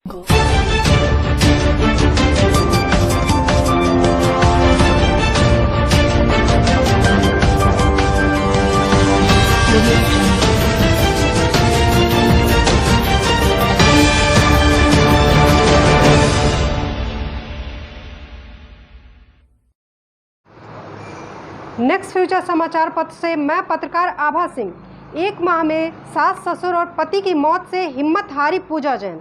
Next future समाचार पत्र से मैं पत्रकार आभा सिंह। एक माह में सास ससुर और पति की मौत से हिम्मत हारी पूजा जैन।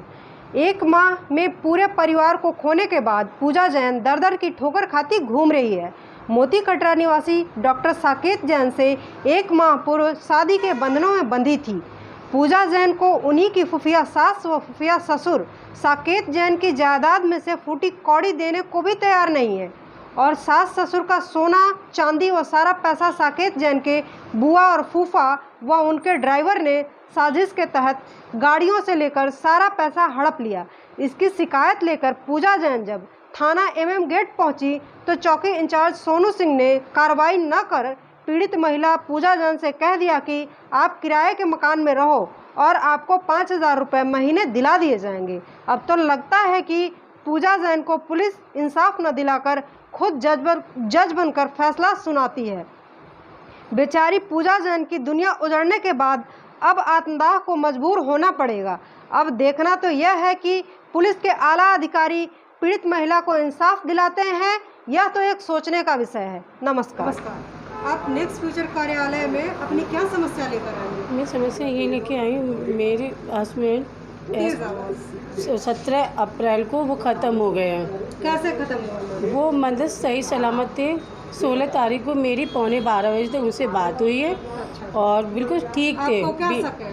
एक माह में पूरे परिवार को खोने के बाद पूजा जैन दर दर की ठोकर खाती घूम रही है। मोती कटरा निवासी डॉक्टर साकेत जैन से एक माह पूर्व शादी के बंधनों में बंधी थी। पूजा जैन को उन्हीं की फुफिया सास व फुफिया ससुर साकेत जैन की जायदाद में से फूटी कौड़ी देने को भी तैयार नहीं है और सास ससुर का सोना चांदी व सारा पैसा साकेत जैन के बुआ और फूफा व उनके ड्राइवर ने साजिश के तहत गाड़ियों से लेकर सारा पैसा हड़प लिया। इसकी शिकायत लेकर पूजा जैन जब थाना गेट पहुंची तो चौकी इंचार्ज सोनू सिंह ने कार्रवाई न कर पीड़ित महिला पूजा जैन से कह दिया कि आप किराए के मकान में रहो और आपको 5,000 रुपये महीने दिला दिए जाएंगे। अब तो लगता है कि पूजा जैन को पुलिस इंसाफ न दिलाकर खुद जज बनकर फैसला सुनाती है। बेचारी पूजा जैन की दुनिया उजड़ने के बाद अब आत्मदाह को मजबूर होना पड़ेगा। अब देखना तो यह है कि पुलिस के आला अधिकारी पीड़ित महिला को इंसाफ दिलाते हैं। यह तो एक सोचने का विषय है। नमस्कार। आप नेक्स्ट फ्यूचर कार्यालय में अपनी क्या समस्या लेकर आई? मैं समस्या ये लेके आई हूँ, मेरे हस्बैंड 17 अप्रैल को वो ख़त्म हो गए हैं। कैसे ख़त्म हुआ? वो मतलब सही सलामत थे। 16 तारीख को मेरी 11:15 बजे तक उनसे बात हुई है और बिल्कुल ठीक थे। आपको क्या शक है?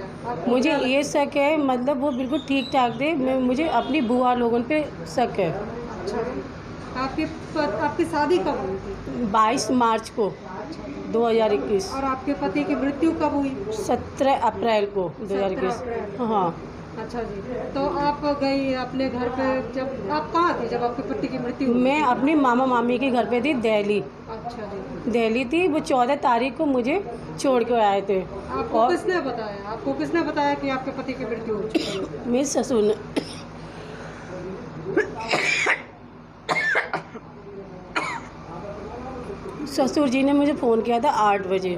मुझे ये शक है, मतलब वो बिल्कुल ठीक ठाक थे। मुझे अपनी बुआ लोगों पे शक है। आपकी शादी कब हुई थी? 22 मार्च को 2021। और आपके पति की मृत्यु कब हुई? 17 अप्रैल को 2021। हाँ। अच्छा जी। तो आप गई अपने घर पे, जब आप कहाँ थी जब आपके पति की मृत्यु हुई? मैं अपनी मामा मामी के घर पे थी, दिल्ली। अच्छा जी। दिल्ली थी। वो 14 तारीख को मुझे छोड़ के आए थे। आपको किसने बताया? आपको किसने बताया कि आपके पति की मृत्यु हो चुकी है? मेरे ससुर ने। ससुर जी ने मुझे फ़ोन किया था 8 बजे।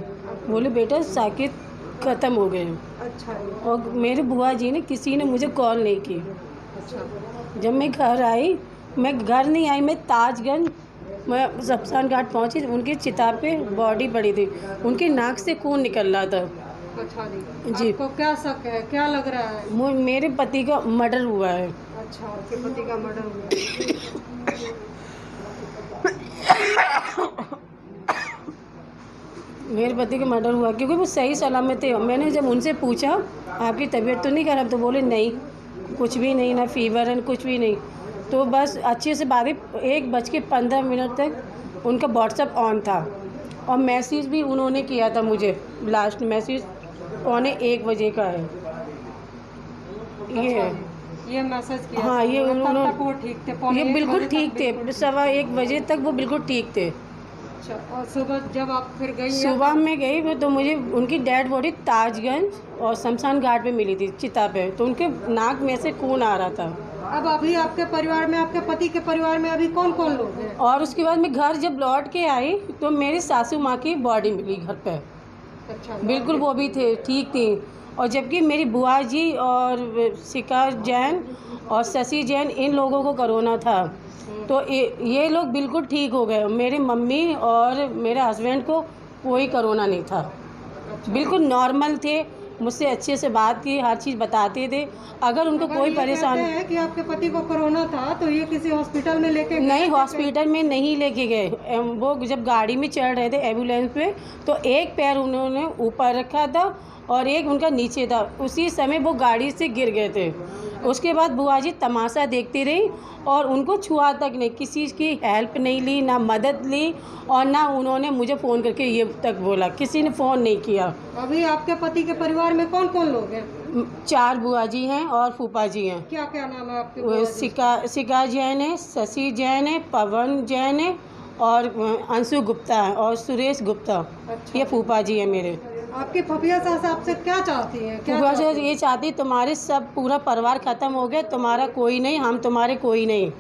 बोले बेटा साकेत ख़त्म हो गए। अच्छा। और मेरे बुआ जी ने किसी ने मुझे कॉल नहीं की। अच्छा। जब मैं घर आई, मैं घर नहीं आई, मैं ताजगंज मैं शमशान घाट पहुंची। उनकी चिता पे बॉडी पड़ी थी, उनकी नाक से खून निकल रहा था। अच्छा जी। आपको क्या शक है? क्या लग रहा है? मेरे पति का मर्डर हुआ है। अच्छा, आपके पति का मर्डर हुआ है। मेरे पति का मर्डर हुआ क्योंकि वो सही सलामत थे। मैंने जब उनसे पूछा आपकी तबीयत तो नहीं खराब, तो बोले नहीं, कुछ भी नहीं, ना फीवर है, कुछ भी नहीं। तो बस अच्छे से बात 1:15 तक उनका व्हाट्सएप ऑन था और मैसेज भी उन्होंने किया था मुझे। लास्ट मैसेज 1:15 बजे का है ये मैसेज किया। हाँ, ये उन्होंने। वो ठीक थे? ये बिल्कुल ठीक थे। 1:15 बजे तक वो बिल्कुल ठीक थे। और सुबह जब आप फिर गई? सुबह में गई तो मुझे उनकी डेड बॉडी ताजगंज और शमशान घाट पे मिली थी, चिता पे। तो उनके नाक में से खून आ रहा था। अब अभी आपके परिवार में, आपके पति के परिवार में अभी कौन कौन लोग हैं? और उसके बाद मैं घर जब लौट के आई तो मेरी सासू माँ की बॉडी मिली घर पे। अच्छा। बिल्कुल वो भी थे, ठीक थी। और जबकि मेरी बुआ जी और शिका जैन और शशि जैन, इन लोगों को कोरोना था। तो ये लोग बिल्कुल ठीक हो गए। मेरी मम्मी और मेरे हस्बैंड को कोई कोरोना नहीं था। बिल्कुल नॉर्मल थे, मुझसे अच्छे से बात की, हर चीज़ बताते थे। अगर उनको कोई परेशानी है कि आपके पति को कोरोना था तो ये किसी हॉस्पिटल में लेके गए? नहीं, हॉस्पिटल में नहीं लेके गए। वो जब गाड़ी में चढ़ रहे थे एम्बुलेंस पे, तो एक पैर उन्होंने ऊपर रखा था और एक उनका नीचे था। उसी समय वो गाड़ी से गिर गए थे। उसके बाद बुआ जी तमाशा देखती रही और उनको छुआ तक नहीं, किसी की हेल्प नहीं ली, ना मदद ली, और ना उन्होंने मुझे फ़ोन करके ये तक बोला। किसी ने फ़ोन नहीं किया। अभी आपके पति के परिवार में कौन कौन लोग हैं? 4 बुआ जी हैं और फूफा जी हैं। क्या क्या नाम है आपके? शिका जैन है, शशि जैन है, पवन जैन है और अंशु गुप्ता है और सुरेश गुप्ता। अच्छा। ये फूफा जी है मेरे। आपकी फफिया सास आपसे क्या चाहती हैं? क्या फूफा चाहती से ये चाहती तुम्हारे सब पूरा परिवार ख़त्म हो गए, तुम्हारा कोई नहीं, हम तुम्हारे कोई नहीं,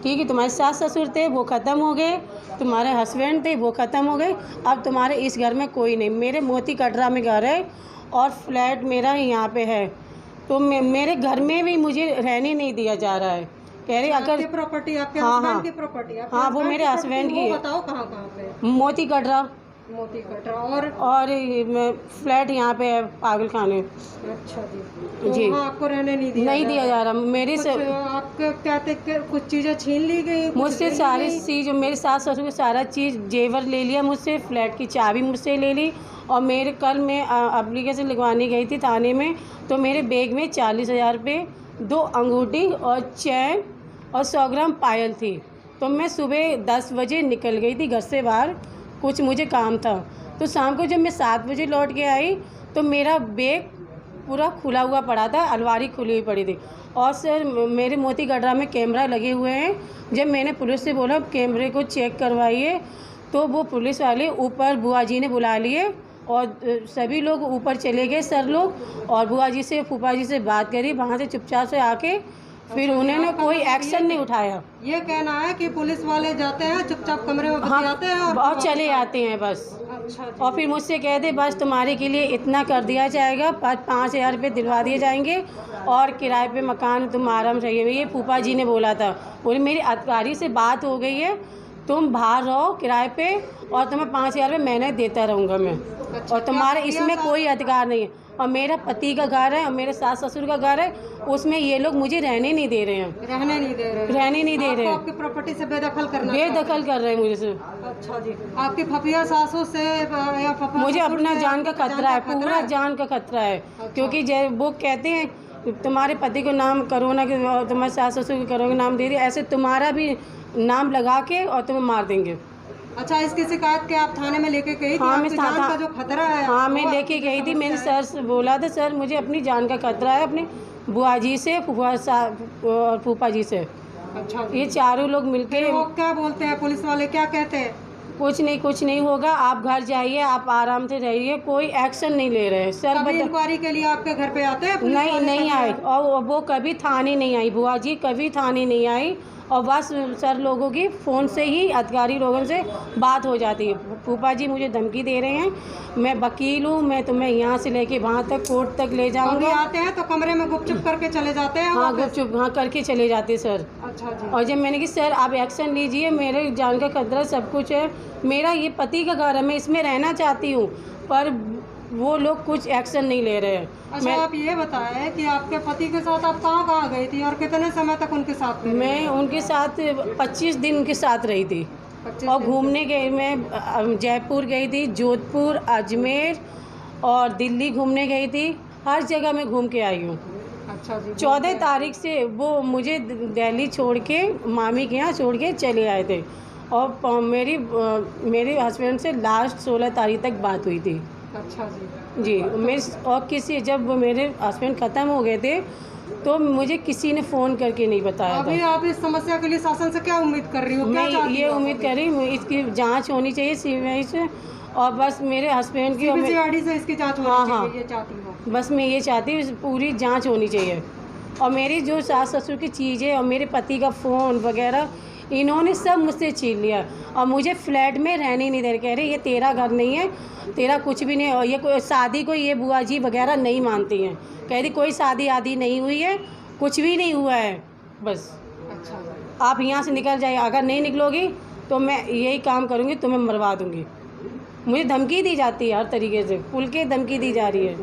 ठीक है। तुम्हारे सास ससुर थे वो ख़त्म हो गए, तुम्हारे हस्बैंड थे वो ख़त्म हो गए, अब तुम्हारे इस घर में कोई नहीं। मेरे मोती कटरा में घर है और फ्लैट मेरा यहाँ पे है, तो मेरे घर में भी मुझे रहने नहीं दिया जा रहा है। कह रही अगर प्रॉपर्टी आपके हाँ, हस्बैंड हाँ। की प्रॉपर्टी? हाँ, वो मेरे हस्बैंड की है। बताओ कहाँ कहाँ पे? मोती कटरा मोती कटरा और फ्लैट यहाँ पे है पागल खाने। अच्छा जी। तो जी। वहाँ आपको रहने नहीं दिया जा रहा। मेरे से आपके कहते कुछ चीज़ें छीन ली गई? मुझसे सारी चीज़, मेरे सास ससुर को सारा चीज़ जेवर ले लिया मुझसे, फ्लैट की चाबी मुझसे ले ली। और मेरे कल मैं एप्लीकेशन लिखवाने गई थी थाने में, तो मेरे बैग में 40,000 रुपये, 2 अंगूठी और चैन और 100 ग्राम पायल थी। तो मैं सुबह 10 बजे निकल गई थी घर से बाहर, कुछ मुझे काम था। तो शाम को जब मैं 7 बजे लौट के आई तो मेरा बैग पूरा खुला हुआ पड़ा था, अलमारी खुली हुई पड़ी थी। और सर मेरे मोती कटरा में कैमरा लगे हुए हैं। जब मैंने पुलिस से बोला कैमरे को चेक करवाइए, तो वो पुलिस वाले ऊपर बुआ जी ने बुला लिए और सभी लोग ऊपर चले गए सर लोग, और बुआ जी से फूफा जी से बात करी, वहाँ से चुपचाप से आके फिर उन्होंने कोई एक्शन नहीं उठाया। ये कहना है कि पुलिस वाले जाते हैं चुपचाप कमरे में बतियाते हैं और चले आते हैं बस। अच्छा जी। और फिर मुझसे कहते बस तुम्हारे के लिए इतना कर दिया जाएगा, 5,000 रुपये दिलवा दिए जाएंगे और किराए पे मकान तुम आराम से रहिए। ये फूफा जी ने बोला था, बोले मेरी अधिकारी से बात हो गई है, तुम बाहर रहो किराए पे और तुम्हें 5,000 रुपये महीने देता रहूँगा मैं। अच्छा, और तुम्हारे इसमें कोई अधिकार नहीं है। और मेरा पति का घर है और मेरे सास ससुर का घर है, उसमें ये लोग मुझे रहने नहीं दे रहे हैं। रहने नहीं दे रहे हैं। आपकी प्रॉपर्टी से बेदखल कर रहे हैं मुझे से। अच्छा जी। आपकी फफिया सासू से या फफा मुझे अपना जान का खतरा है, पूरा जान का खतरा है। अच्छा। क्योंकि वो कहते हैं तुम्हारे पति को नाम करो ना, कि तुम्हारे सास ससुर को करोगे नाम दे दिए, ऐसे तुम्हारा भी नाम लगा के और तुम्हें मार देंगे। अच्छा, इसकी शिकायत के आप थाने में लेके गई थी? हाँ, आपकी जान का जो खतरा है। हाँ, मैं लेके गई थी। मैंने सर से बोला था सर मुझे अपनी जान का खतरा है, अपनी बुआ जी से, फूफा और फूफा जी से। अच्छा जी। ये चारों लोग मिलके वो क्या बोलते हैं पुलिस वाले, क्या कहते हैं? कुछ नहीं होगा, आप घर जाइए, आप आराम से रहिए, कोई एक्शन नहीं ले रहे हैं सर। इंक्वायरी के लिए आपके घर पे आते हैं? नहीं आए, और वो कभी थाने नहीं आई, बुआ जी कभी थाने नहीं आई। और बस सर लोगों की फ़ोन से ही अधिकारी लोगों से बात हो जाती है। फूफा जी मुझे धमकी दे रहे हैं, मैं वकील हूँ, मैं तुम्हें यहाँ से लेके वहाँ तक कोर्ट तक ले जाऊँगा। आते हैं तो कमरे में गुपचुप करके चले जाते हैं? हाँ, गुपचुप हाँ करके चले जाते सर। अच्छा जी। और जब मैंने कि सर आप एक्शन लीजिए, मेरे जान का खतरा सब कुछ है, मेरा ये पति का घर है, मैं इसमें रहना चाहती हूँ, पर वो लोग कुछ एक्शन नहीं ले रहे हैं। अच्छा, आप ये बताएं कि आपके पति के साथ आप कहाँ गई थी और कितने समय तक उनके साथ रही? मैं उनके साथ 25 दिन उनके साथ रही थी। और घूमने गई, मैं जयपुर गई थी, जोधपुर, अजमेर और दिल्ली घूमने गई थी, हर जगह मैं घूम के आई हूँ। अच्छा जी। 14 तारीख से वो मुझे दिल्ली छोड़ के, मामी के यहाँ छोड़ के चले आए थे। और मेरे हस्बैंड से लास्ट 16 तारीख तक बात हुई थी। अच्छा जी। और जब मेरे हस्बैंड ख़त्म हो गए थे तो मुझे किसी ने फ़ोन करके नहीं बताया। अभी आप इस समस्या के लिए शासन से क्या उम्मीद कर रही हो? मैं ये उम्मीद कर रही हूँ इसकी जांच होनी चाहिए सीबीआई से, और बस मेरे हस्बैंड की सीबीआई से इसकी जांच होनी चाहिए, ये चाहती हूँ। बस मैं ये चाहती हूँ पूरी जांच होनी चाहिए। और मेरी जो सास ससुर की चीज़ें और मेरे पति का फ़ोन वगैरह इन्होंने सब मुझसे छीन लिया और मुझे फ्लैट में रहने नहीं दे रहे। कह रहे ये तेरा घर नहीं है, तेरा कुछ भी नहीं। और ये कोई शादी को ये बुआ जी वगैरह नहीं मानती हैं, कह रही कोई शादी आदि नहीं हुई है, कुछ भी नहीं हुआ है, बस अच्छा आप यहाँ से निकल जाइए, अगर नहीं निकलोगी तो मैं यही काम करूँगी, तुम्हें मरवा दूँगी। मुझे धमकी दी जाती है हर तरीके से, खुल के धमकी दी जा रही है।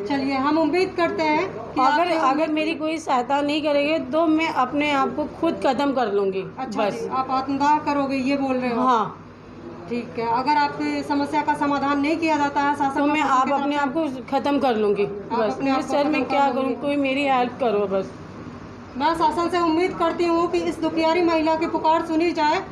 चलिए, हम उम्मीद करते हैं कि अगर मेरी कोई सहायता नहीं करेंगे तो मैं अपने आप को खुद ख़त्म कर लूँगी। अच्छा बस आप आत्मदाह करोगे ये बोल रहे हो? हाँ ठीक है। अगर आपकी समस्या का समाधान नहीं किया जाता है शासन तो मैं अपने आप को ख़त्म कर लूँगी। बस सर मैं क्या करूँ, कोई मेरी हेल्प करो बस। मैं शासन से उम्मीद करती हूँ कि इस दुखियारी महिला की पुकार सुनी जाए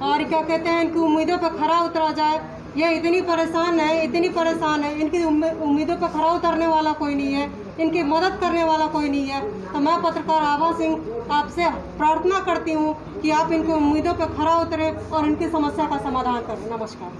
और क्या कहते हैं इनकी उम्मीदों पर खरा उतरा जाए। ये इतनी परेशान है, इनकी उम्मीदों पर खरा उतरने वाला कोई नहीं है, इनकी मदद करने वाला कोई नहीं है। तो मैं पत्रकार आभा सिंह आपसे प्रार्थना करती हूँ कि आप इनकी उम्मीदों पर खरा उतरें और इनकी समस्या का समाधान करें। नमस्कार।